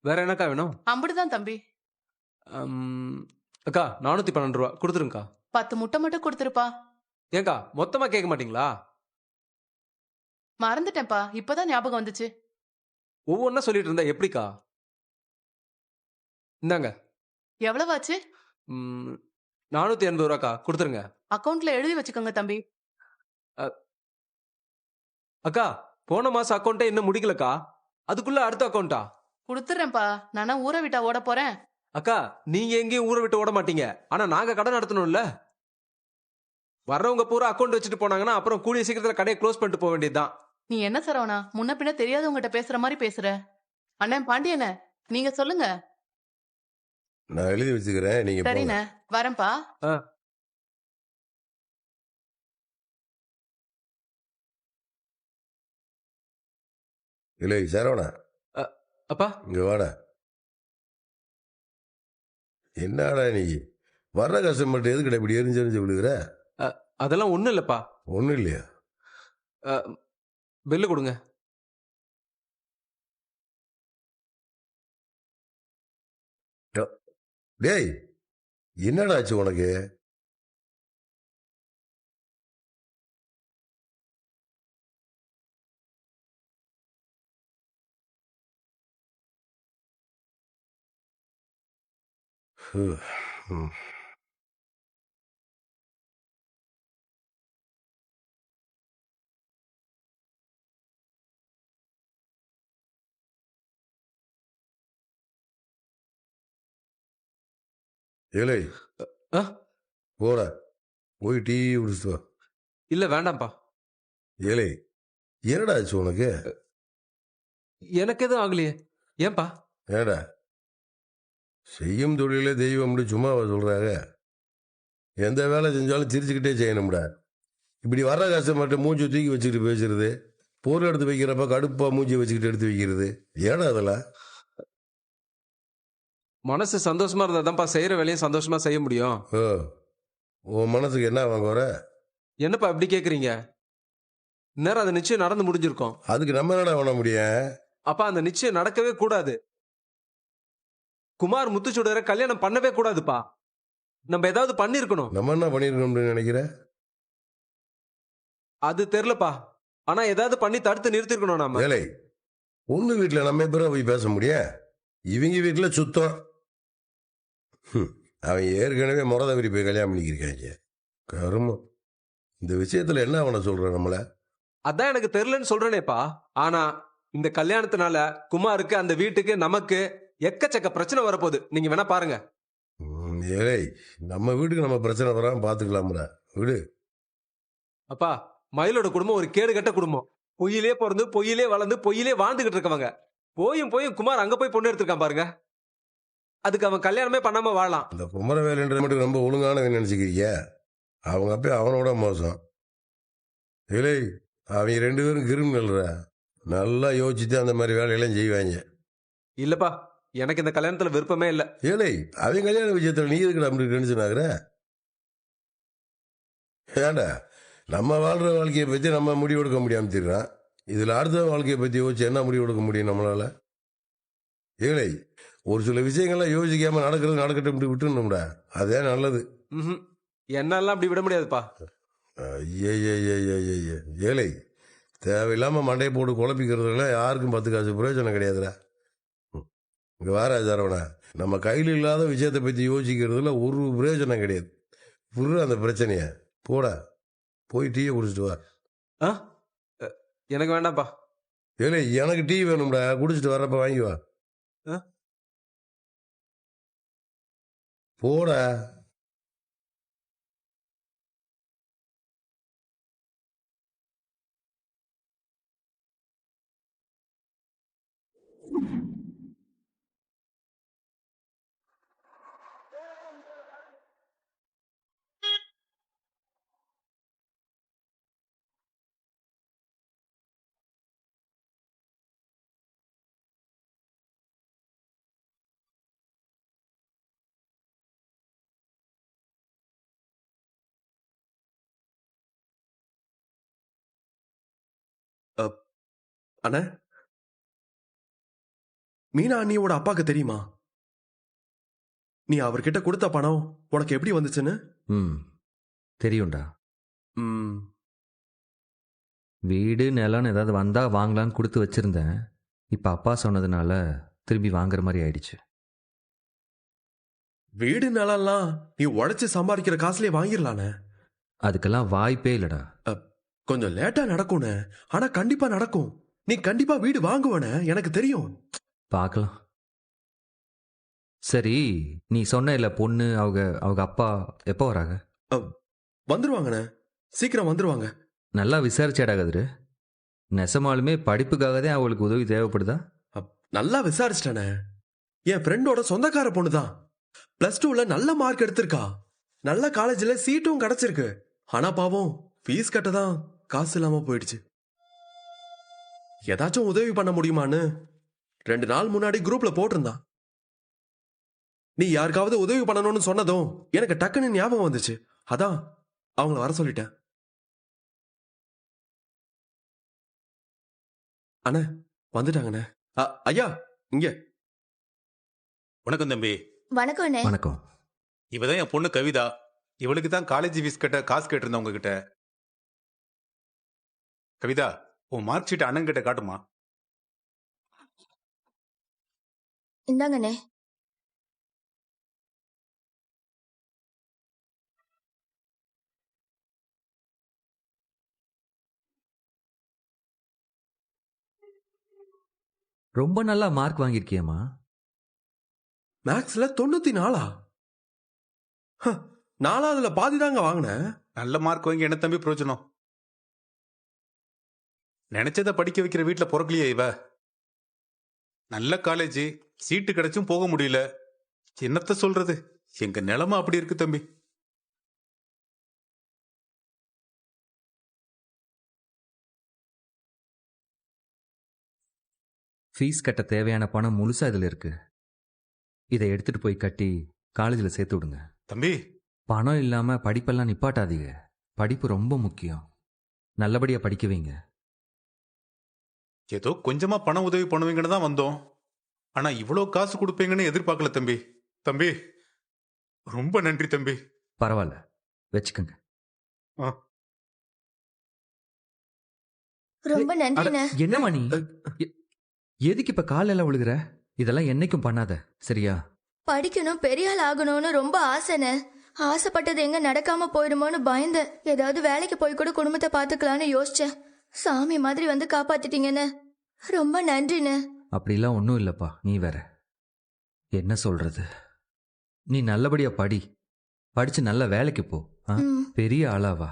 வேற என்னக்கா வேணும்? அம்புடுதான் தம்பி. அம், அக்கா 412 ரூபா கொடுத்துருங்கக்கா. 10 முட்டை மட்டும் கொடுத்துருப்பா. ஏங்கா மொத்தமா கேட்க மாட்டீங்களா? மறந்துட்டேன்ப்பா, இப்பதான் ஞாபகம் வந்துச்சு. ஒவ்வொன்னா சொல்லிட்டு இருந்தா எப்படிக்கா? இந்தாங்க. எவ்வளவு ஆச்சு? 480 ரூபாக்கா கொடுத்துருங்க. அக்கவுண்ட்ல எழுதி வச்சுக்கோங்க தம்பி. அ, அக்கா போன மாசம் அக்கௌண்ட்டே இன்னும் முடிக்கலக்கா. அதுக்குள்ள அடுத்த அக்கௌண்ட்டா? கொடுத்துறேன்ப்பா, நானா ஊரை விட்டா ஓட போறேன். அக்கா நீங்க எங்கேயும் ஊரை விட்டு ஓட மாட்டீங்க. ஆனா நாங்க கடை நடத்தணும்ல. வர்றவங்க பூரா அக்கௌண்ட் வச்சுட்டு போனாங்கன்னா அப்புறம் கூடிய சீக்கிரத்துல கடையை க்ளோஸ் பண்ணிட்டு போக வேண்டியதுதான். நீ என்ன சரவணா, முன்ன பின்ன தெரியாதவங்ககிட்ட பேசுற மாதிரி பேசுற. அண்ணன் பாண்டியண்ணே, நீங்க சொல்லுங்க. நான் எழுதி வச்சுக்கிறேன், நீங்க போங்க. சரிண்ணே, வரேன்ப்பா. ஆ, இல்லை சரவணா, அ, அப்பா இங்க வாடா. என்னடா நீ வர்ற கஸ்டமர்கிட்ட எதுக்கிட்ட இப்படி எரிஞ்சு விழுகிற? அ, அதெல்லாம் ஒண்ணும் இல்லப்பா. ஒன்றும் இல்லையா? அ, பில்லு கொடுங்க. டேய், என்னடா ஆச்சு உனக்கு? ம். ஏலே அ, போடா, போய் டீ குடிச்சிட்டு வா. இல்ல வேண்டாம்ப்பா. ஏலே என்னடா ஆச்சு உனக்கு? எனக்கு எதுவும் ஆகலையே. ஏன்பா? ஏடா செய்யும் தொழிலே தெய்வம்னு சும்மாவா சொல்றாங்க? எந்த வேலை செஞ்சாலும் சிரிச்சுக்கிட்டே செய்யணும்டா. இப்படி வர்ற கஸ்டமர்கிட்ட மூஞ்சி தூக்கி வச்சுக்கிட்டு பேசுறது, பொருள் எடுத்து வைக்கிறப்ப கடுப்பா மூஞ்சி வச்சுக்கிட்டு எடுத்து வைக்கிறது, ஏடா அதெல்லாம்? மனசு சந்தோஷமா இருந்தாதான்ப்பா செய்யற வேலையும் சந்தோஷமா செய்ய முடியும். ஓ, உன் மனசுக்கு என்ன வாங்க வர? என்னப்பா இப்படி கேக்குறீங்க? இந்நேரம் அந்த நிச்சயம் நடந்து முடிஞ்சிருக்கும். அதுக்கு நம்ம என்னடா பண்ண முடியும்? அப்பா அந்த நிச்சயம் நடக்கவே கூடாது. குமார் முத்துச்சுடரை கல்யாணம் பண்ணவே கூடாதுப்பா. நம்ம ஏதாவது பண்ணிருக்கணும். நம்ம என்ன பண்ணிருக்கோம்னு நினைக்கிற? அது தெரியலப்பா. ஆனா ஏதாவது பண்ணி தடுத்து நிறுத்திருக்கணும் நாம. வேலை பொண்ணு வீட்டில் நம்ம எப்பறம் போய் பேச முடியும்? இவங்க வீட்டில் சுத்தம். அவன் ஏற்கனவே முறதவரி போய் கல்யாணம் பண்ணிக்கிருக்காங்க. கருமம். இந்த விஷயத்துல என்ன அவனை சொல்ற நம்மள? அதான் எனக்கு தெரியலன்னு சொல்றேனேப்பா. ஆனா இந்த கல்யாணத்தினால குமாருக்கு, அந்த வீட்டுக்கு, நமக்கு எக்கச்சக்க பிரச்சனை வரப்போகுது. நீங்க வேணா பாருங்க. ஏழை நம்ம வீட்டுக்கு நம்ம பிரச்சனை வராம பாத்துக்கலாம்டா, விடு. அப்பா மயிலோட குடும்பம் ஒரு கேடு கட்ட குடும்பம். பொய்யிலே பிறந்து பொய்யிலே வளர்ந்து பொய்யிலே வாழ்ந்துகிட்டு இருக்கவங்க. போயும் போயும் குமார் அங்க போய் பொண்ணு எடுத்திருக்கான் பாருங்க. அதுக்கு அவன் கல்யாணமே பண்ணாம வாழலாம். இந்த குமரவேலன்ற மட்டும் ரொம்ப ஒழுங்கானவன் நினைச்சுக்கிறீங்க? அவங்க அப்ப அவனோட மோசம். இல்லை அவங்க 2 பேரும் கிரிமினல்ரா. நல்லா யோசிச்சுட்டு அந்த மாதிரி வேலையெல்லாம் செய்வாங்க. இல்லப்பா எனக்கு இந்த கல்யாணத்துல விருப்பமே இல்ல. ஏழை அவன் கல்யாண விஷயத்துல நீ எதுக்கு அப்படி டென்ஷன் ஆகுற? ஏண்டா நம்ம வாழ்ற வாழ்க்கையை பத்தி நம்ம முடிவெடுக்க முடியாம தெரியும். இதுல அடுத்த வாழ்க்கையை பத்தி யோசிச்சு என்ன முடிவெடுக்க முடியும் நம்மளால? ஏழை ஒரு சில விஷயங்கள்லாம் யோசிக்காம நடக்கிறது நடக்கட்டும் விட்டுணும்டா, அதே நல்லது. என்னெல்லாம் அப்படி விட முடியாதுப்பா. ஏழை தேவையில்லாம மண்டையை போட்டு குழப்பிக்கிறதுல யாருக்கும் 10 காசு பிரயோஜனம் கிடையாதுடா. இங்க வார சரவணா, நம்ம கையில் இல்லாத விஷயத்தை பத்தி யோசிக்கிறதுல ஒரு பிரயோஜனம் கிடையாது. புரு அந்த பிரச்சனைய போடா, போய் டீயை குடிச்சிட்டு வா. எனக்கு வேண்டாம்ப்பா. ஏழை எனக்கு டீ வேணும்டா, குடிச்சிட்டு வர்றப்ப வாங்கி வா. போடா. அண்ணா மீனா அண்ணியோட அப்பாக்கு தெரியுமா? நீ அவர்கிட்ட கொடுத்த பணம் உனக்கு எப்படி வந்துச்சுன்னு? தெரியும்டா. ம், வீடு நிலம்னு ஏதாவது வந்தா வாங்கலான்னு கொடுத்து வச்சிருந்தேன். இப்ப அப்பா சொன்னதுனால திரும்பி வாங்குற மாதிரி ஆயிடுச்சு. வீடு நிலம்லாம் நீ உழைச்சு சம்பாதிக்கிற காசுலயே வாங்கிடலானே. அதுக்கெல்லாம் வாய்ப்பே இல்லடா. கொஞ்சம் லேட்டா நடக்கும்னு, ஆனா கண்டிப்பா நடக்கும். நீ கண்டிப்பா வீடு வாங்குவன, எனக்கு தெரியும். பார்க்கலாம். சரி, நீ சொன்ன இல்ல பொண்ணு அவங்க அவங்க அப்பா எப்போ வராங்க? வந்துருவாங்கண்ணே, சீக்கிரம் வந்துருவாங்க. நல்லா விசாரிச்சாடா கதிரு? நெசமாலுமே படிப்புக்காக தான் அவளுக்கு உதவி தேவைப்படுதா? நல்லா விசாரிச்சிட்டேனே. என் ஃப்ரெண்டோட சொந்தக்கார பொண்ணுதான். +2ல நல்ல மார்க் எடுத்திருக்கா. நல்ல காலேஜ்ல சீட்டும் கிடைச்சிருக்கு. ஆனா பாவம் ஃபீஸ் கட்டதான் காசு இல்லாம போயிடுச்சு. ஏதாச்சும் உதவி பண்ண முடியுமான்னு 2 நாள் முன்னாடி குரூப்ல போட்டிருந்தான். நீ யாருக்காவது உதவி பண்ணணும்னு சொன்னதும் எனக்கு டக்குன்னு ஞாபகம் வந்துச்சு. அதான் அவங்கள வர சொல்லிட்டேன். அண்ணே வந்துட்டாங்கண்ணே. ஐயா இங்க. வணக்கம் தம்பி. வணக்கம் அண்ணே. வணக்கம். இவதான் என் பொண்ணு கவிதா. இவளுக்கு தான் காலேஜ் ஃபீஸ் கட்ட காசு கேட்டிருந்தேன் உங்ககிட்ட. கவிதா, உன் மார்க் ஷீட் அண்ணன் கிட்ட காட்டுமா? இந்தாங்கண்ணே. ரொம்ப நல்லா மார்க் வாங்கியிருக்கியம்மா. மேக்ஸ்ல 94. நாலாவதுல பாதி தாங்க வாங்கினேன். நல்ல மார்க் வாங்கி என்ன தம்பி பிரயோஜனம்? நினைச்சத படிக்க வைக்கிற வீட்டுல பிறக்கலையே இவ. நல்ல காலேஜ் சீட்டு கிடைச்சும் போக முடியல. என்னத்த சொல்றது, எங்க நிலைமை அப்படி இருக்கு தம்பி. ஃபீஸ் கட்ட தேவையான பணம் முழுசா இதுல இருக்கு. இதை எடுத்துட்டு போய் கட்டி காலேஜில் சேர்த்து விடுங்க. தம்பி, பணம் இல்லாம படிப்பெல்லாம் நிப்பாட்டாதீங்க. படிப்பு ரொம்ப முக்கியம். நல்லபடியா படிக்க வைங்க. ஏதோ கொஞ்சமா பண உதவி பண்ணுவீங்கன்னு தான் வந்தோம். ஆனா இவ்வளவு காசு கொடுப்பீங்கன்னு எதிர்பார்க்கல தம்பி. தம்பி ரொம்ப நன்றி தம்பி. பரவாயில்ல, வச்சுக்கோங்க. ரொம்ப நன்றிண்ணே. என்ன மணி, எதுக்கு இப்ப காலையில விழுகிற? இதெல்லாம் என்னைக்கும் பண்ணாத, சரியா? படிக்கணும், பெரிய ஆள் ஆகணும்னு ரொம்ப ஆசைண்ணே. ஆசைப்பட்டது எங்க நடக்காம போயிடுமோன்னு பயந்தேன். ஏதாவது வேலைக்கு போய் கூட குடும்பத்தை பாத்துக்கலான்னு யோசிச்சேன். சாமி மாதிரி வந்து காப்பாத்திட்டீங்கண்ணே. ரொம்ப நன்றிண்ணே. அப்படிலாம் ஒன்றும் இல்லப்பா. நீ வேற என்ன சொல்றது? நீ நல்லபடியா படி, படிச்சு நல்ல வேலைக்கு போ. பெரிய ஆளாவா.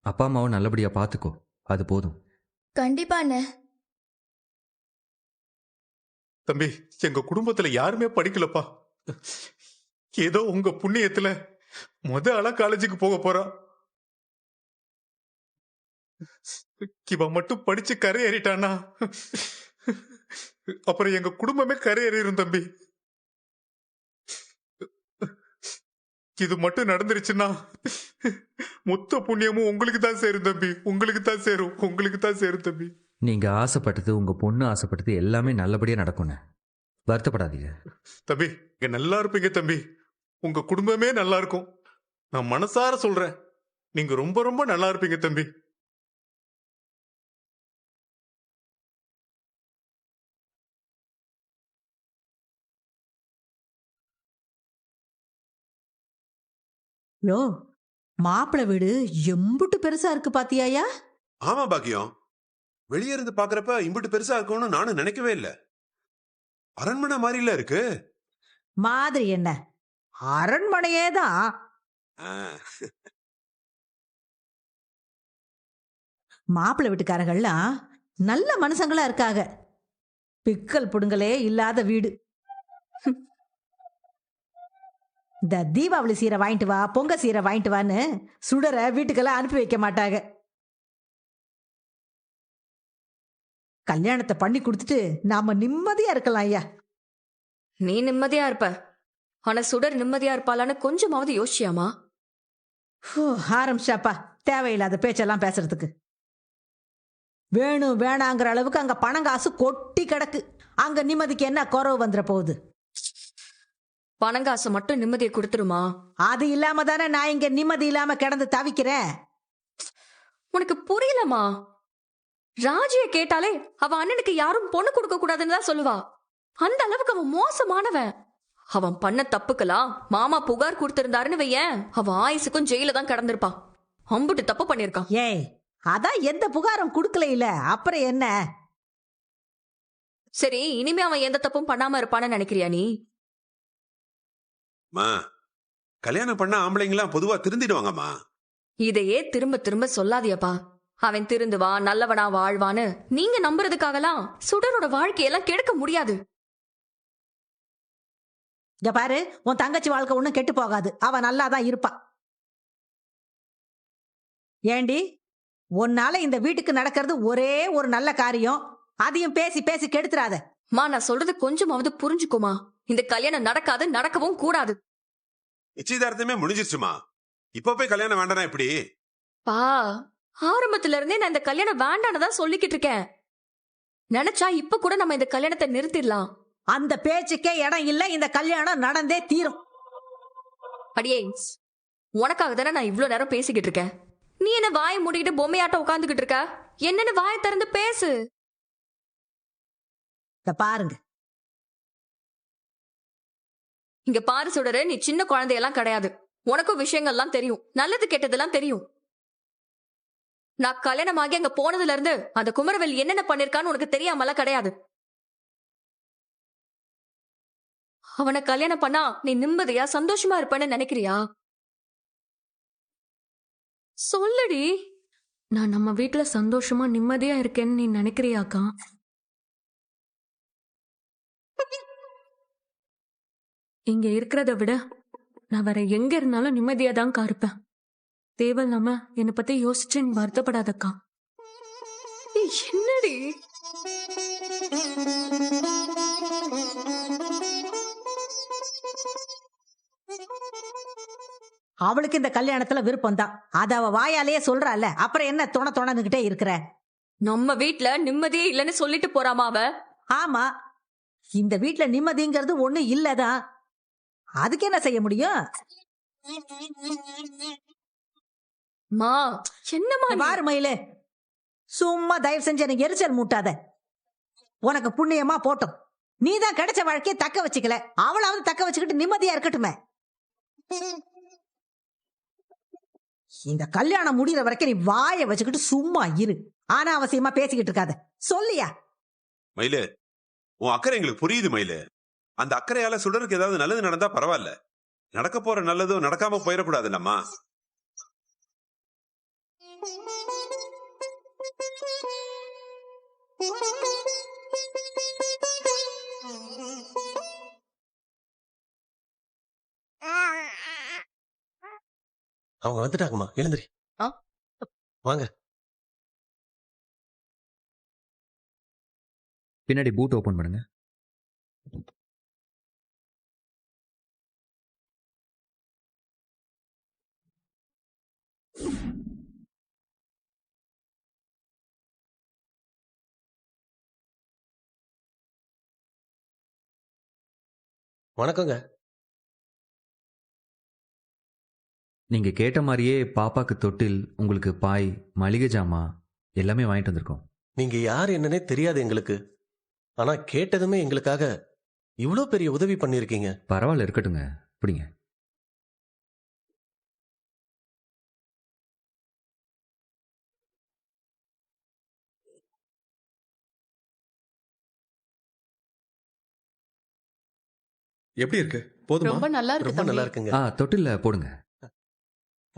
அப்பா அம்மாவை நல்லபடியா பாத்துக்கோ, அது போதும். கண்டிப்பாண்ணே. தம்பி, எங்க குடும்பத்துல யாருமே படிக்கலப்பா. ஏதோ உங்க புண்ணியத்துல ஆளா காலேஜுக்கு போக போறா. இவ மட்டும் படிச்சு கரை ஏறிட்டானா அப்புறம் எங்க குடும்பமே கரை ஏறிடும் தம்பி. இது மட்டும் நடந்துருச்சுன்னா மொத்த புண்ணியமும் உங்களுக்கு தான் சேரும் தம்பி. உங்களுக்கு தான் சேரும், உங்களுக்கு தான் சேரும் தம்பி. நீங்க ஆசைப்பட்டது, உங்க பொண்ணு ஆசைப்பட்டது எல்லாமே நல்லபடியா நடக்கும்னு வருத்தப்படாதீங்க தம்பி. இங்க நல்லா இருப்பீங்க தம்பி. உங்க குடும்பமே நல்லா இருக்கும். நான் மனசார சொல்றேன், நீங்க ரொம்ப ரொம்ப நல்லா இருப்பீங்க தம்பி. யோ, மாப்பிள்ளை வீடு எம்புட்டு பெருசா இருக்கு பாத்தியாயா? ஆமா பாக்கியம், வெளியே இருந்து பாக்குறப்ப இம்புட்டு பெருசா இருக்கும்னு நானும் நினைக்கவே இல்ல. அரண்மனை மாதிரில இருக்கு. மாதிரி என்ன, அரண்மனையே தான். மாப்பிள்ளை வீட்டுக்காரங்கள்லாம் நல்ல மனுஷங்களா இருக்காங்க. பிக்கல் புடுங்கலே இல்லாத வீடு. இந்த தீபாவளி சீரை வாங்கிட்டு வா, பொங்க சீரை வாங்கிட்டு வான்னு சுடரை வீட்டுக்கெல்லாம் அனுப்பி வைக்க மாட்டாங்க. கல்யாணத்தை பண்ணி கொடுத்துட்டு நாம நிம்மதியா இருக்கலாம் ஐயா. நீ நிம்மதியா இருப்ப, ஆனா சுடர் நிம்மதியா இருப்பாளான்னு கொஞ்சமாவது யோசியாமா? ஆரம்பிச்சாப்பா தேவையில்லாத பேச்செல்லாம் பேசுறதுக்கு. வேணும் வேணாங்கிற அளவுக்கு அங்க பணம் காசு கொட்டி கிடக்கு. அங்க நிம்மதிக்கு என்ன குறவு வந்துட போகுது? பணங்காசு மட்டும் நிம்மதியை கொடுத்துருமா? அது இல்லாம தானே நான் இங்க நிம்மதி இல்லாம கிடந்து தவிக்கிறேன். உனக்கு புரியலமா? ராஜிய கேட்டாலே அவ அண்ணனுக்கு யாரும் பொண்ணு கொடுக்க கூடாதுன்னு தான் சொல்லுவா. அந்த அளவுக்கு அவன் மோசமானவன். அவன் பண்ண தப்புக்கலாம் மாமா புகார் கொடுத்திருந்தாருன்னு வையேன், அவன் ஆயுசுக்கும் ஜெயில தான் கடந்திருப்பான். அம்புட்டு தப்பு பண்ணிருக்கான். ஏய், அதான் எந்த புகாரும் குடுக்கல இல்ல, அப்புறம் என்ன? சரி, இனிமே அவன் எந்த தப்பும் பண்ணாம இருப்பான்னு நினைக்கிறியா நீ? மா, கல்யாணம் பண்ண ஆம்பளைங்களாம் பொதுவா திருந்திடுவாங்கம்மா. இதையே திரும்ப திரும்ப சொல்லாதியப்பா. அவன் திருந்துவான், நல்லவனா வாழ்வான்னு நீங்க நம்புறதுக்காகலாம் சுடரோட வாழ்க்கையெல்லாம் கெடுக்க முடியாது. இங்க பாரு, உன் தங்கச்சி வாழ்க்கை ஒண்ணும் கெட்டு போகாது. அவ நல்லாதான் இருப்பா. ஏண்டி, உன்னால இந்த வீட்டுக்கு நடக்கிறது ஒரே ஒரு நல்ல காரியம். அதையும் பேசி பேசி கெடுத்துறாத. மா, நான் சொல்றது கொஞ்சமாவது புரிஞ்சுக்குமா? இந்த கல்யாணம் நடக்காது, நடக்கவும் கூடாது. நிச்சயதார்த்தமே முடிஞ்சிருச்சுமா. இப்ப போய் கல்யாணம் வேண்டானா எப்படி? பா, ஆரம்பத்துல இருந்தே நான் இந்த கல்யாணம் வேண்டான்னு சொல்லிக்கிட்டு இருக்கேன். நினைச்சா இப்ப கூட நம்ம இந்த கல்யாணத்தை நிறுத்திடலாம். அந்த பேச்சுக்கே இடம் இல்ல. இந்த கல்யாணம் நடந்தே தீரும். அடியே, உனக்காக தானே நான் இவ்ளோ நேரம் பேசிக்கிட்டு இருக்கேன். நீ என்ன வாயை மூடிக்கிட்டு பொம்மையாட்டம் உட்காந்துக்கிட்டு இருக்க? என்னன்னு வாயை திறந்து பேசு. இத பாருங்க, இங்க பாரு சுடரு, நீ சின்ன குழந்தையெல்லாம் கிடையாது. உனக்கும் விஷயங்கள்லாம் தெரியும், நல்லது கெட்டதெல்லாம் தெரியும். நான் கல்யாணமாகி அங்க போனதுல இருந்து அந்த குமரவேல் என்னென்ன பண்ணிருக்கான்னு உனக்கு தெரியாமலாம் கிடையாது. அவனை கல்யாணம் பண்ணா நீ நிம்மதியா சந்தோஷமா இருப்பேன்னு நினைக்கிறியா? சொல்லுடி. நான் நம்ம வீட்டுல சந்தோஷமா நிம்மதியா இருக்கேன்னு நீ நினைக்கிறியாக்கா? இங்க இருக்கிறத விட நான் வேற எங்க இருந்தாலும் நிம்மதியா தான் இருப்பேன். தேவையில்லாம என்னை பத்தி யோசிச்சு நீ வருத்தப்படாதக்கா. என்னடி? அவளுக்கு இந்த கல்யாணத்துல விருப்பம் தான். அத அவ வாயாலேயே சொல்றால, அப்புறம் என்ன தொணந்துகிட்டே இருக்கிற? நம்ம வீட்டுல நிம்மதியே இல்லைன்னு சொல்லிட்டு போறாமா அவ? ஆமா, இந்த வீட்டுல நிம்மதிங்கிறது ஒண்ணு இல்லதான். அதுக்கு என்ன செய்ய முடியும்? மா, என்னமா வாரு மயிலு, சும்மா தயவு செஞ்சு எனக்கு எரிச்சல் மூட்டாத. உனக்கு புண்ணியமா போட்டோம். நீதான் கிடைச்ச வாழ்க்கையை தக்க வச்சுக்கல, அவளாவது தக்க வச்சுக்கிட்டு நிம்மதியா இருக்கட்டுமே. இந்த கல்யாணம் முடிகிற வரைக்கும் நீ வாயை வச்சுக்கிட்டு சும்மா இரு. ஆனா அவசியமா பேசிக்கிட்டு இருக்காத. சொல்லியா? மயிலு, உன் அக்கறை எங்களுக்கு புரியுது மயிலு. அந்த அக்கறையால சுடருக்கு ஏதாவது நல்லது நடந்தா பரவாயில்ல. நடக்க போற நல்லதும் நடக்காம போயிடக்கூடாதுல்லம்மா. அவங்க வந்துட்டாங்கம்மா, எழுந்திரி. வாங்க. பின்னாடி பூட் ஓபன் பண்ணுங்க. வணக்கங்க. நீங்க கேட்ட மாதிரியே பாப்பாக்கு தொட்டில், உங்களுக்கு பாய், மளிகை ஜாமா எல்லாமே வாங்கிட்டு வந்திருக்கோம். நீங்க யார் என்னன்னே தெரியாது எங்களுக்கு. ஆனா கேட்டதுமே எங்களுக்காக இவ்ளோ பெரிய உதவி பண்ணிருக்கீங்க. பரவாயில்ல, இருக்கட்டுங்க. பிடிங்க. எப்படி இருக்கு? போதுமா? ரொம்ப நல்லா இருக்கு ரொம்ப நல்லா தம்பி. இருக்குங்க. தொட்டில்ல போடுங்க.